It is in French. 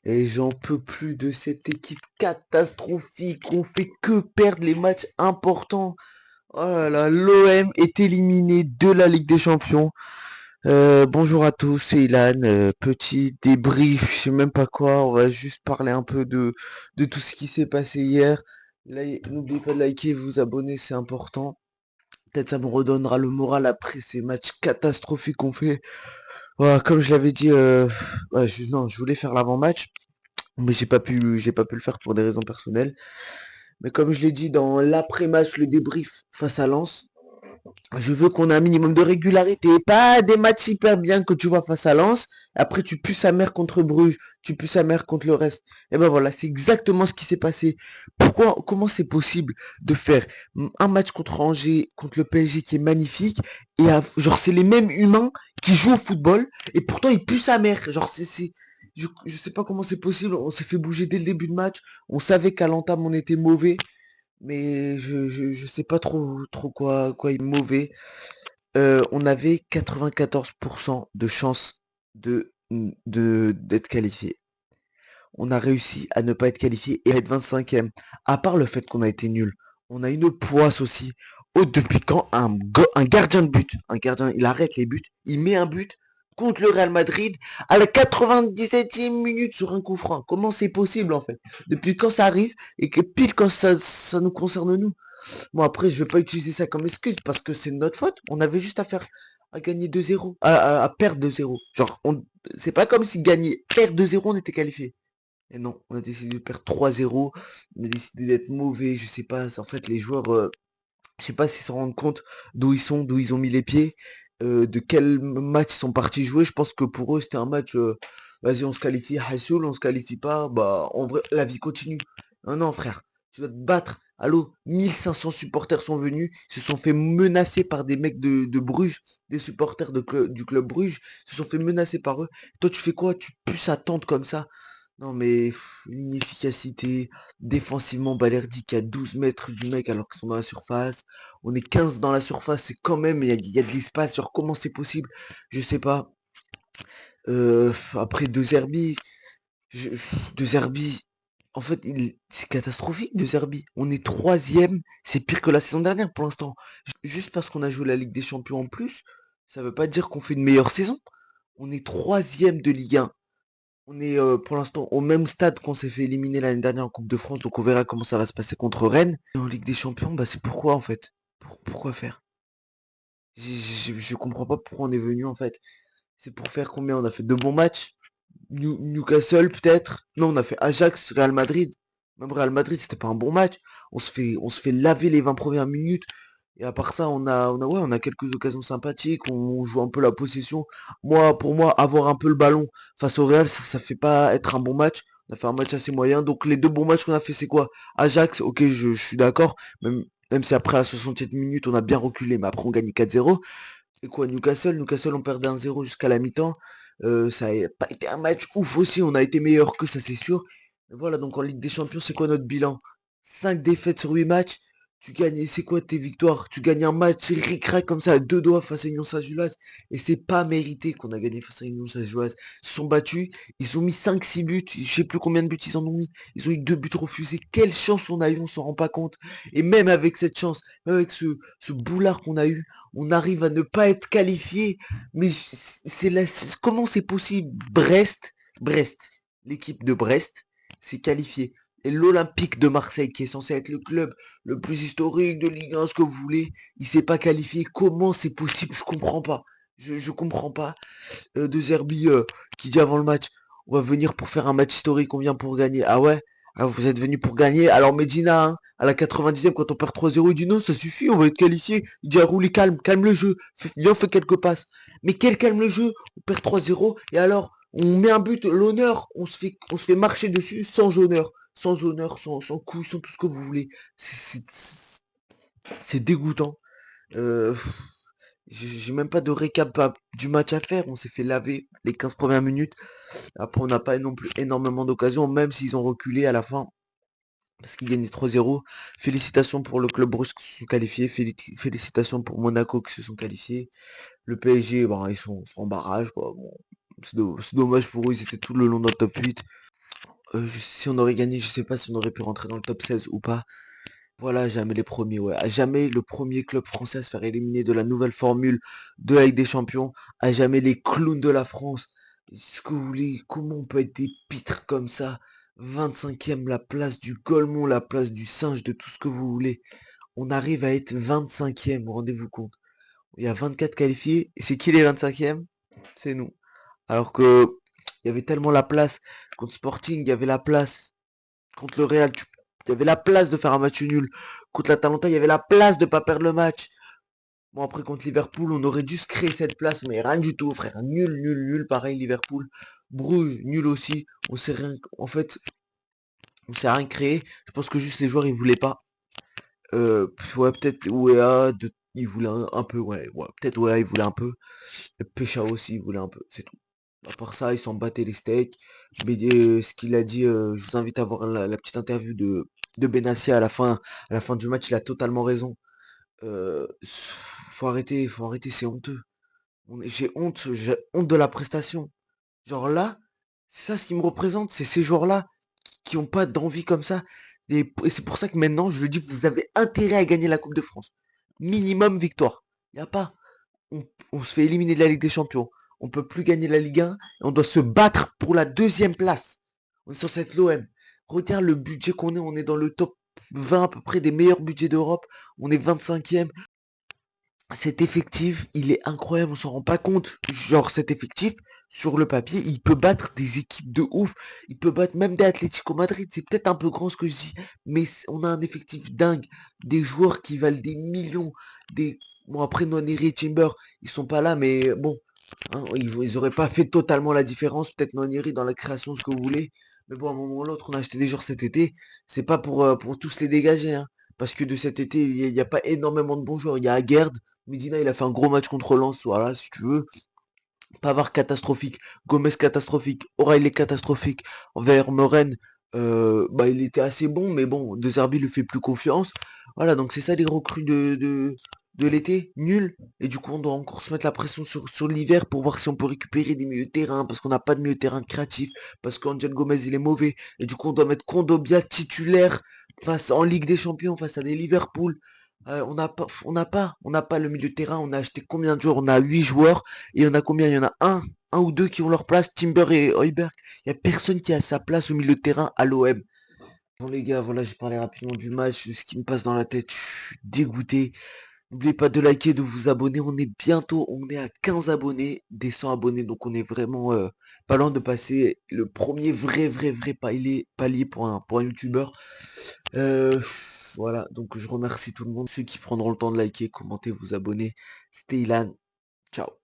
Et j'en peux plus de cette équipe catastrophique. On fait que perdre les matchs importants. Oh là là, l'OM est éliminé de la Ligue des Champions. Bonjour à tous, c'est Ilan. Petit débrief, je sais même pas quoi. On va juste parler un peu de tout ce qui s'est passé hier. N'oubliez pas de liker, vous abonner, c'est important. Peut-être ça me redonnera le moral après ces matchs catastrophiques qu'on fait. Voilà, comme je l'avais dit, ouais, non, je voulais faire l'avant-match, mais j'ai pas pu le faire pour des raisons personnelles. Mais comme je l'ai dit dans l'après-match, le débrief face à Lens, je veux qu'on ait un minimum de régularité. Pas des matchs hyper bien que tu vois face à Lens. Après, tu pues sa mère contre Bruges. Tu pues sa mère contre le reste. Et ben voilà, c'est exactement ce qui s'est passé. Comment c'est possible de faire un match contre Angers, contre le PSG qui est magnifique, et genre, c'est les mêmes humains qui jouent au football, et pourtant ils puent sa mère. Genre, je sais pas comment c'est possible. On s'est fait bouger dès le début de match. On savait qu'à l'entame, on était mauvais. Mais je sais pas trop quoi est mauvais. On avait 94% de chances d'être qualifié. On a réussi à ne pas être qualifié et à être 25e. À part le fait qu'on a été nul, on a une poisse aussi. Oh, depuis quand un gardien de but, un gardien, il arrête les buts, il met un but contre le Real Madrid à la 97e minute sur un coup franc. Comment c'est possible en fait? Depuis quand ça arrive et que pile quand ça nous concerne nous? Bon, après, je vais pas utiliser ça comme excuse parce que c'est de notre faute. On avait juste à gagner 2-0, à perdre 2-0. Genre, c'est pas comme si gagner, perdre 2-0, on était qualifié. Et non, on a décidé de perdre 3-0. On a décidé d'être mauvais. Je sais pas, en fait, les joueurs, je sais pas s'ils se rendent compte d'où ils sont, d'où ils ont mis les pieds, de quel match ils sont partis jouer. Je pense que pour eux, c'était un match, vas-y, on se qualifie, Hassoul, on se qualifie pas, bah, en vrai, la vie continue. Non, non, frère, tu dois te battre. Allô, 1500 supporters sont venus, se sont fait menacer par des mecs de Bruges, des supporters du club Bruges, se sont fait menacer par eux. Toi, tu fais quoi? Tu puisses attendre comme ça? Non, mais l'inefficacité, défensivement, Balerdi qui a 12 mètres du mec alors qu'ils sont dans la surface. On est 15 dans la surface, c'est quand même, il y a de l'espace. Genre, comment c'est possible? Je sais pas. Après, De Zerbi, De Zerbi, en fait, c'est catastrophique, De Zerbi. On est troisième, c'est pire que la saison dernière pour l'instant. Juste parce qu'on a joué la Ligue des Champions en plus, ça veut pas dire qu'on fait une meilleure saison. On est troisième de Ligue 1. On est pour l'instant au même stade qu'on s'est fait éliminer l'année dernière en Coupe de France, donc on verra comment ça va se passer contre Rennes. Et en Ligue des Champions, bah c'est pourquoi en fait? Pourquoi faire? Je comprends pas pourquoi on est venu en fait. C'est pour faire combien? On a fait deux bons matchs. Newcastle peut-être. Non, on a fait Ajax, Real Madrid. Même Real Madrid, c'était pas un bon match. On se fait laver les 20 premières minutes. Et à part ça, ouais, on a quelques occasions sympathiques. On joue un peu la possession. Pour moi, avoir un peu le ballon face au Real, ça fait pas être un bon match. On a fait un match assez moyen. Donc les deux bons matchs qu'on a fait, c'est quoi? Ajax, ok, je suis d'accord. Même si après la 67 minutes, on a bien reculé, mais après on gagne 4-0. Et quoi, Newcastle, on perdait 1-0 jusqu'à la mi-temps. Ça a pas été un match ouf aussi, on a été meilleur que ça, c'est sûr. Voilà, donc en Ligue des Champions, c'est quoi notre bilan? 5 défaites sur 8 matchs. Tu gagnes, c'est quoi tes victoires? Tu gagnes un match, c'est ric-rac comme ça, à deux doigts face à Union Saint-Gilloise. Et c'est pas mérité qu'on a gagné face à Union Saint-Gilloise. Ils se sont battus, ils ont mis 5-6 buts, je sais plus combien de buts ils en ont mis. Ils ont eu 2 buts refusés. Quelle chance on a eu, on s'en rend pas compte. Et même avec cette chance, même avec ce boulard qu'on a eu, on arrive à ne pas être qualifié. Mais comment c'est possible? Brest, l'équipe de Brest s'est qualifiée. Et l'Olympique de Marseille, qui est censé être le club le plus historique de Ligue 1, ce que vous voulez, il s'est pas qualifié. Comment c'est possible? Je comprends pas. Je comprends pas. De Zerbi qui dit avant le match, on va venir pour faire un match historique, on vient pour gagner. Ah ouais? Ah, vous êtes venu pour gagner. Alors Medina, hein, à la 90e, quand on perd 3-0, il dit non, ça suffit, on va être qualifié. Il dit à Rouli, calme le jeu. Viens, on fait quelques passes. Mais quel calme le jeu? On perd 3-0, et alors, on met un but, l'honneur, on se fait marcher dessus sans honneur. Sans honneur, sans coup, sans tout ce que vous voulez. C'est dégoûtant. Euh, j'ai même pas de récap du match à faire. On s'est fait laver les 15 premières minutes. Après, on n'a pas non plus énormément d'occasions, même s'ils ont reculé à la fin. Parce qu'ils gagnaient 3-0. Félicitations pour le club Brugge qui se sont qualifiés. Félicitations pour Monaco qui se sont qualifiés. Le PSG, bah, ils sont en barrage, quoi. Bon, c'est dommage pour eux, ils étaient tout le long dans le top 8. si on aurait gagné, je sais pas si on aurait pu rentrer dans le top 16 ou pas. Voilà, jamais les premiers, ouais. À jamais le premier club français à se faire éliminer de la nouvelle formule de la Ligue des Champions. À jamais les clowns de la France. Ce que vous voulez, comment on peut être des pitres comme ça? 25e, la place du Golemont, la place du singe, de tout ce que vous voulez. On arrive à être 25e, rendez-vous compte. Il y a 24 qualifiés, et c'est qui les 25e? C'est nous. Alors que il y avait tellement la place. Contre Sporting, il y avait la place. Contre le Real, il y avait la place de faire un match nul. Contre l'Atalanta, il y avait la place de pas perdre le match. Bon, après, contre Liverpool, on aurait dû se créer cette place, mais rien du tout, frère. Nul, nul, nul. Pareil, Liverpool. Bruges, nul aussi. On s'est rien, en fait, on s'est rien créé. Je pense que juste les joueurs, ils voulaient pas. Ouais, peut-être OEA, il voulait un peu, ouais, peut-être OEA, il voulait un peu. Et Pécha aussi, il voulait un peu, c'est tout. À part ça, ils s'en battaient les steaks. Mais ce qu'il a dit, je vous invite à voir la petite interview de Benassia à la fin du match, il a totalement raison. Faut arrêter, c'est honteux. J'ai honte de la prestation. Genre là, c'est ça ce qui me représente, c'est ces joueurs-là qui ont pas d'envie comme ça. Et c'est pour ça que maintenant, je le dis, vous avez intérêt à gagner la Coupe de France. Minimum victoire. Y a pas. On, on se fait éliminer de la Ligue des Champions. On peut plus gagner la Ligue 1. Et on doit se battre pour la deuxième place. On est censé être l'OM. Regarde le budget qu'on est. On est dans le top 20 à peu près des meilleurs budgets d'Europe. On est 25e. Cet effectif, il est incroyable, on s'en rend pas compte. Genre, cet effectif, sur le papier, il peut battre des équipes de ouf. Il peut battre même des Atlético Madrid. C'est peut-être un peu grand ce que je dis, mais on a un effectif dingue. Des joueurs qui valent des millions. Bon, après, Nwaneri et Timber, ils sont pas là, mais bon, hein, ils auraient pas fait totalement la différence. Peut-être Nwaneri dans la création, ce que vous voulez. Mais bon, à un moment ou l'autre, on a acheté des joueurs cet été. C'est pas pour tous les dégager, hein. Parce que de cet été, il y a pas énormément de bons joueurs. Il y a Aguerd. Medina, il a fait un gros match contre Lens, voilà, si tu veux. Pavard catastrophique, Gomez catastrophique, O'Reilly catastrophique, Vermeuren, bah il était assez bon, mais bon, De Zerbi lui fait plus confiance. Voilà, donc c'est ça les recrues de l'été, nul. Et du coup, on doit encore se mettre la pression sur l'hiver pour voir si on peut récupérer des milieux de terrain, parce qu'on n'a pas de milieu de terrain créatif, parce qu'Angel Gomez il est mauvais. Et du coup, on doit mettre Kondobia titulaire face en Ligue des Champions, face à des Liverpool. On n'a pas le milieu de terrain. On a acheté combien de joueurs? On a 8 joueurs. Et il y en a combien? Il y en a un ou deux qui ont leur place, Timber et Højbjerg. Il n'y a personne qui a sa place au milieu de terrain à l'OM. Bon les gars, voilà, j'ai parlé rapidement du match, de ce qui me passe dans la tête. Je suis dégoûté. N'oubliez pas de liker, de vous abonner. On est à 15 abonnés, des 100 abonnés. Donc on est vraiment pas loin de passer le premier vrai palier pour un youtubeur. Euh, voilà, donc je remercie tout le monde, ceux qui prendront le temps de liker, commenter, vous abonner. C'était Ilan. Ciao.